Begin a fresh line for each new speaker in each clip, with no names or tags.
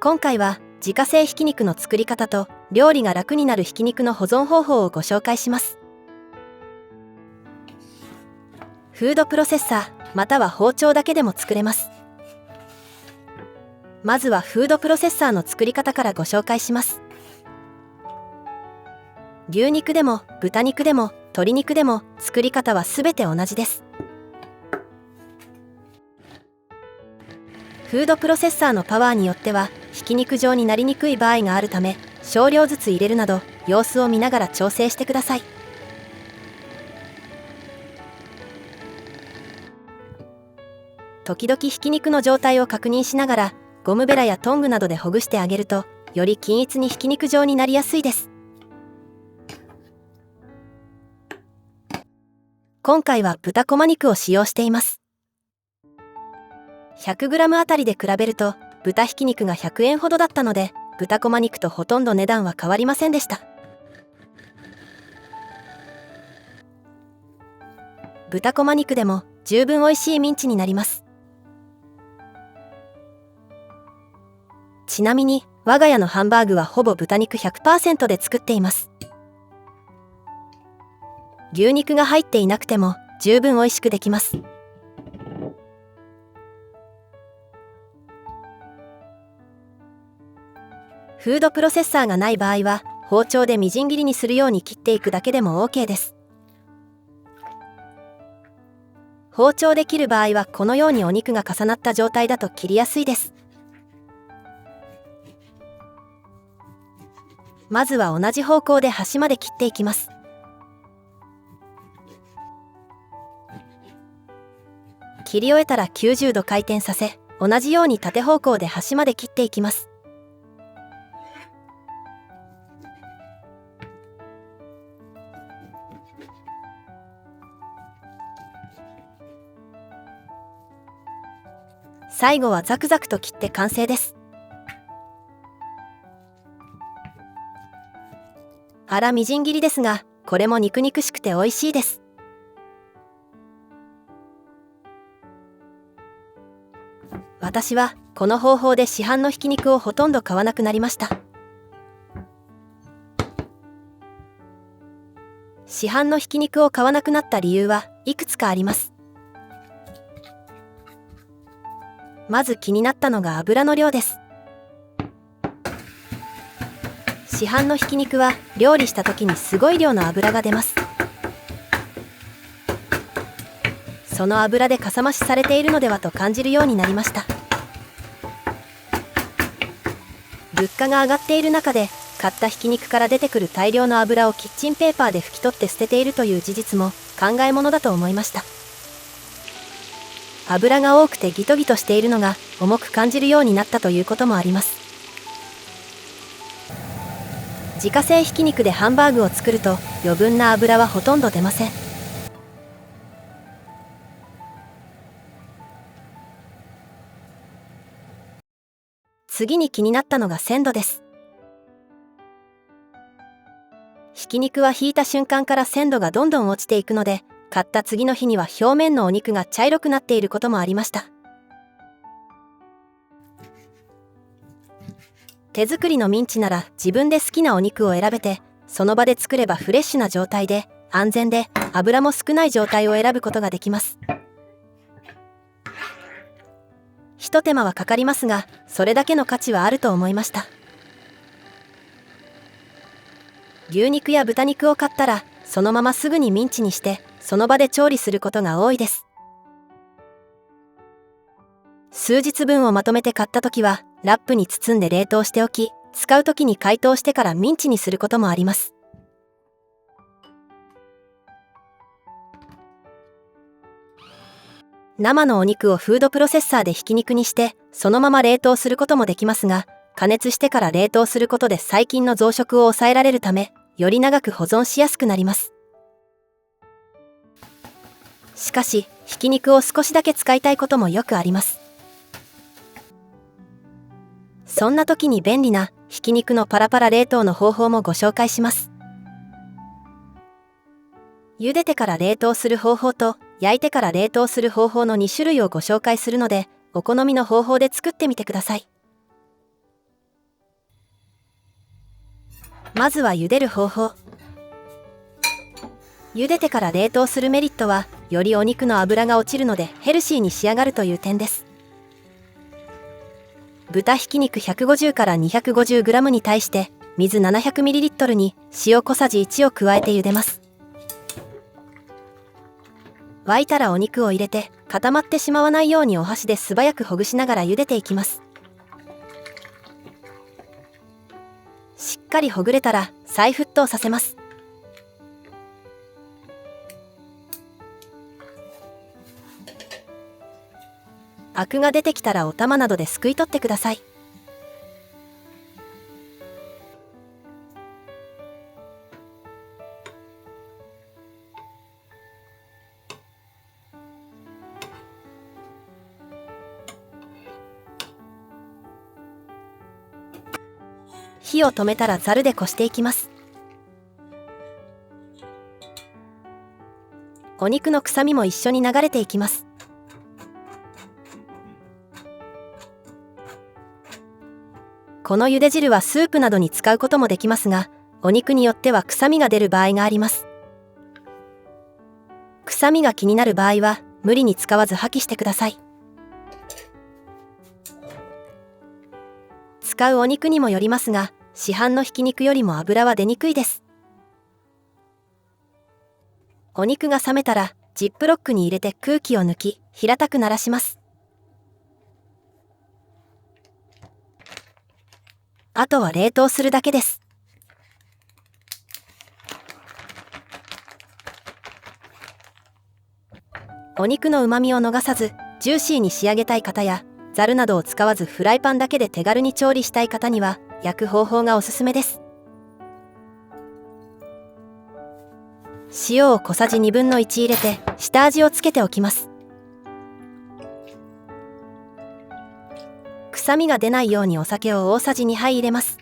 今回は自家製ひき肉の作り方と料理が楽になるひき肉の保存方法をご紹介します。フードプロセッサーまたは包丁だけでも作れます。まずはフードプロセッサーの作り方からご紹介します。牛肉でも豚肉でも鶏肉でも作り方はすべて同じです。フードプロセッサーのパワーによってはひき肉状になりにくい場合があるため、少量ずつ入れるなど様子を見ながら調整してください。時々ひき肉の状態を確認しながらゴムベラやトングなどでほぐしてあげると、より均一にひき肉状になりやすいです。今回は豚こま肉を使用しています。100g あたりで比べると豚ひき肉が100円ほどだったので、豚こま肉とほとんど値段は変わりませんでした。豚こま肉でも十分おいしいミンチになります。ちなみに我が家のハンバーグはほぼ豚肉 100% で作っています。牛肉が入っていなくても十分おいしくできます。フードプロセッサーがない場合は包丁でみじん切りにするように切っていくだけでも OK です。包丁で切る場合はこのようにお肉が重なった状態だと切りやすいです。まずは同じ方向で端まで切っていきます。切り終えたら90度回転させ、同じように縦方向で端まで切っていきます。最後はザクザクと切って完成です。粗みじん切りですが、これも肉々しくて美味しいです。私はこの方法で市販のひき肉をほとんど買わなくなりました。市販のひき肉を買わなくなった理由はいくつかあります。まず気になったのが油の量です。市販のひき肉は料理した時にすごい量の油が出ます。その油でかさ増しされているのではと感じるようになりました。物価が上がっている中で買ったひき肉から出てくる大量の油をキッチンペーパーで拭き取って捨てているという事実も考えものだと思いました。油が多くてギトギトしているのが重く感じるようになったということもあります。自家製ひき肉でハンバーグを作ると余分な油はほとんど出ません。次に気になったのが鮮度です。ひき肉はひいた瞬間から鮮度がどんどん落ちていくので、買った次の日には表面のお肉が茶色くなっていることもありました。手作りのミンチなら自分で好きなお肉を選べて、その場で作ればフレッシュな状態で安全で油も少ない状態を選ぶことができます。ひと手間はかかりますが、それだけの価値はあると思いました。牛肉や豚肉を買ったらそのまますぐにミンチにしてその場で調理することが多いです。数日分をまとめて買った時はラップに包んで冷凍しておき、使う時に解凍してからミンチにすることもあります。生のお肉をフードプロセッサーでひき肉にしてそのまま冷凍することもできますが、加熱してから冷凍することで細菌の増殖を抑えられるため、より長く保存しやすくなります。しかしひき肉を少しだけ使いたいこともよくあります。そんな時に便利なひき肉のパラパラ冷凍の方法もご紹介します。茹でてから冷凍する方法と焼いてから冷凍する方法の2種類をご紹介するので、お好みの方法で作ってみてください。まずは茹でる方法。茹でてから冷凍するメリットは、よりお肉の脂が落ちるのでヘルシーに仕上がるという点です。豚ひき肉150から 250g に対して水 700ml に塩小さじ1を加えて茹でます。沸いたらお肉を入れて固まってしまわないようにお箸で素早くほぐしながら茹でていきます。しっかりほぐれたら再沸騰させます。アクが出てきたらお玉などですくい取ってください。火を止めたらざるでこしていきます。お肉の臭みも一緒に流れていきます。この茹で汁はスープなどに使うこともできますが、お肉によっては臭みが出る場合があります。臭みが気になる場合は無理に使わず破棄してください。使うお肉にもよりますが、市販のひき肉よりも脂は出にくいです。お肉が冷めたらジップロックに入れて空気を抜き、平たくならします。あとは冷凍するだけです。お肉の旨味を逃さずジューシーに仕上げたい方や、ざるなどを使わずフライパンだけで手軽に調理したい方には焼く方法がおすすめです。塩を小さじ1/2入れて下味をつけておきます。臭みが出ないようにお酒を大さじ2杯入れます。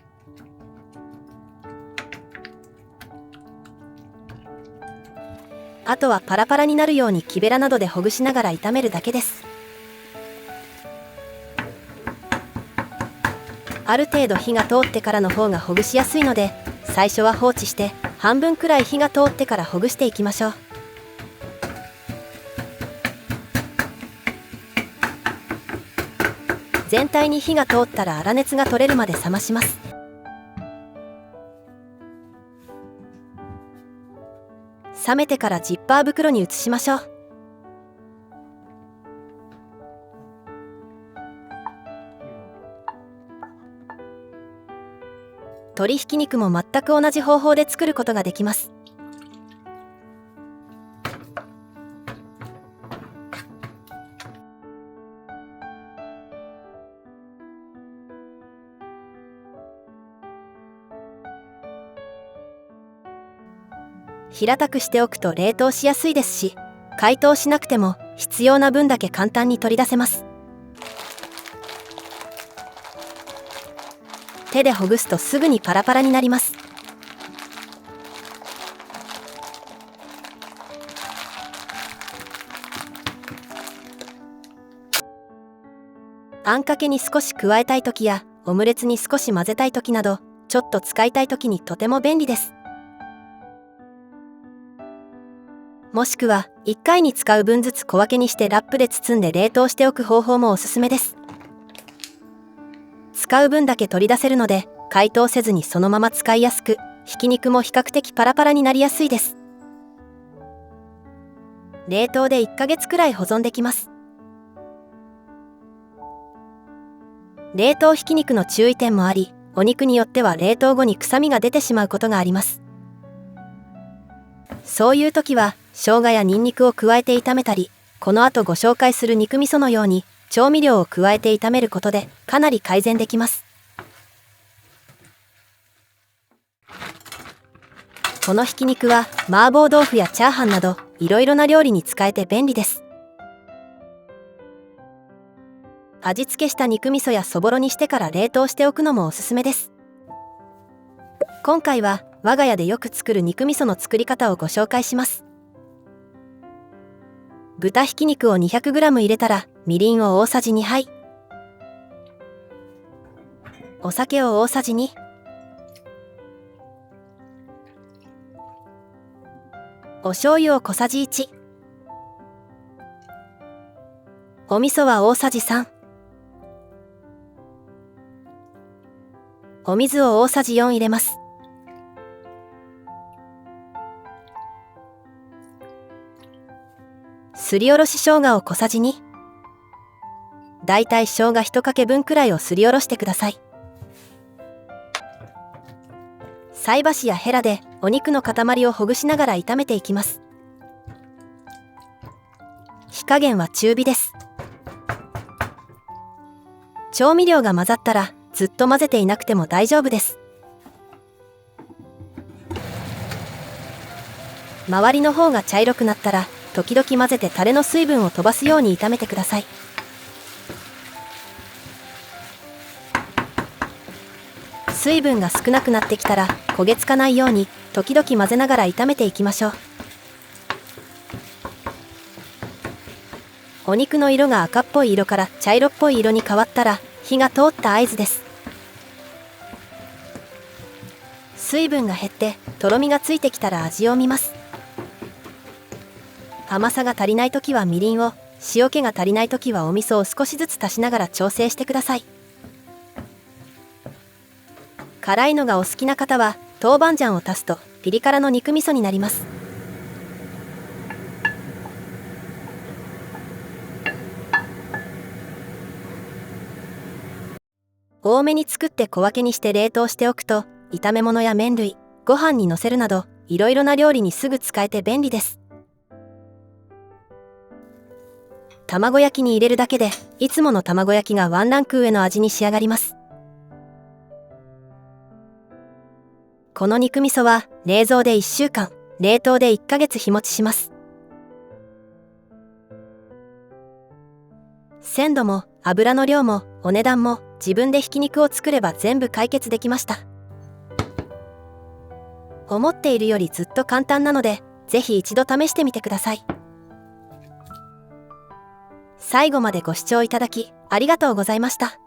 あとはパラパラになるように木べらなどでほぐしながら炒めるだけです。ある程度火が通ってからの方がほぐしやすいので、最初は放置して半分くらい火が通ってからほぐしていきましょう。全体に火が通ったら粗熱が取れるまで冷まします。冷めてからジッパー袋に移しましょう。鶏ひき肉も全く同じ方法で作ることができます。平たくしておくと冷凍しやすいですし、解凍しなくても必要な分だけ簡単に取り出せます。手でほぐすとすぐにパラパラになります。あんかけに少し加えたいときやオムレツに少し混ぜたいときなど、ちょっと使いたいときにとても便利です。もしくは1回に使う分ずつ小分けにしてラップで包んで冷凍しておく方法もおすすめです。使う分だけ取り出せるので解凍せずにそのまま使いやすく、ひき肉も比較的パラパラになりやすいです。冷凍で1ヶ月くらい保存できます。冷凍ひき肉の注意点もあり、お肉によっては冷凍後に臭みが出てしまうことがあります。そういう時は生姜やニンニクを加えて炒めたり、この後ご紹介する肉味噌のように調味料を加えて炒めることでかなり改善できます。このひき肉は麻婆豆腐やチャーハンなどいろいろな料理に使えて便利です。味付けした肉味噌やそぼろにしてから冷凍しておくのもおすすめです。今回は我が家でよく作る肉味噌の作り方をご紹介します。豚ひき肉を 200g 入れたらみりんを大さじ2杯、お酒を大さじ2、お醤油を小さじ1、お味噌は大さじ3、お水を大さじ4入れます。すりおろし生姜を小さじ2、だいたい生姜1かけ分くらいをすりおろしてください。菜箸やヘラでお肉の塊をほぐしながら炒めていきます。火加減は中火です。調味料が混ざったらずっと混ぜていなくても大丈夫です。周りの方が茶色くなったら時々混ぜてタレの水分を飛ばすように炒めてください。水分が少なくなってきたら焦げつかないように時々混ぜながら炒めていきましょう。お肉の色が赤っぽい色から茶色っぽい色に変わったら火が通った合図です。水分が減ってとろみがついてきたら味を見ます。甘さが足りないときはみりんを、塩気が足りないときはお味噌を少しずつ足しながら調整してください。辛いのがお好きな方は豆板醤を足すとピリ辛の肉味噌になります。多めに作って小分けにして冷凍しておくと炒め物や麺類、ご飯にのせるなどいろいろな料理にすぐ使えて便利です。卵焼きに入れるだけでいつもの卵焼きがワンランク上の味に仕上がります。この肉味噌は冷蔵で1週間、冷凍で1ヶ月日持ちします。鮮度も油の量もお値段も自分でひき肉を作れば全部解決できました。思っているよりずっと簡単なので、ぜひ一度試してみてください。最後までご視聴いただきありがとうございました。